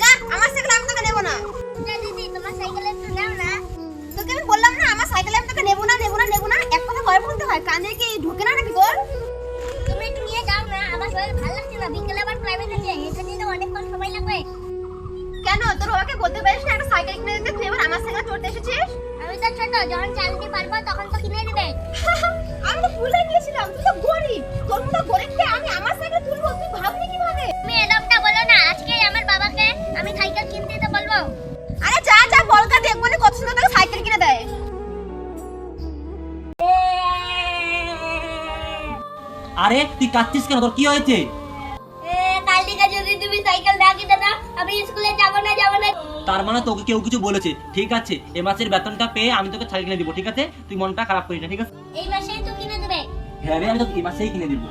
যা, আমার সাইকেল আমি তোকে নেব না। না দিদি, তোমার সাইকেলে একটু দাও না। তোকে আমি বললাম না আমার সাইকেল আমি তোকে নেব না, নেব না, নেব না। এক কথা কয় বলতে হয়, কানে কি ঢোকে না নাকি তোর? তুমি একটু নিয়ে যাও না, আমার শরীর ভালো লাগছে না। বিকেলে আবার প্রাইভেট আছে, এটা নিয়ে তো অনেকক্ষণ সময় লাগবে। কেন তোর বাবাকে বলতে পারিস না একটা সাইকেল কিনে দিতে? তুই এবার আমার সাইকেলে চড়তে এসেছিস? আমি তো ছোট, যখন চালাতে পারবো তখন তো কিনে দিবে। আমি তো ভুলে গিয়েছিলাম, তুই তো গরিব। তোর মতো গরিবকে আমি আমার সাইকেলে তুলবো, তুই ভাবলি কিভাবে? তুমি এরকমটা বলো না, আজকে আমার বাবাকে আমি সাইকেল কিনতে তো বলবো। আরে যা যা, বলকা দেখবো না কত সুন্দর তোকে সাইকেল কিনে দেয়। আরে তুই কাঁদছিস কেন? তোর কি হয়েছে? কাল থেকে যদি তুমি সাইকেল না কিনে দাও, আমি স্কুলে যাবো না, যাবো না। তার মানে তোকে কেউ কিছু বলেছে? ঠিক আছে, এ মাসের বেতনটা পেয়ে আমি তোকে সাইকেল কিনে দিব, ঠিক আছে? তুই মনটা খারাপ করিস না, ঠিক আছে? এই মাসেই তো কিনে দেবে। হ্যাঁ রে, আমি তোকে এই মাসেই কিনে দিব।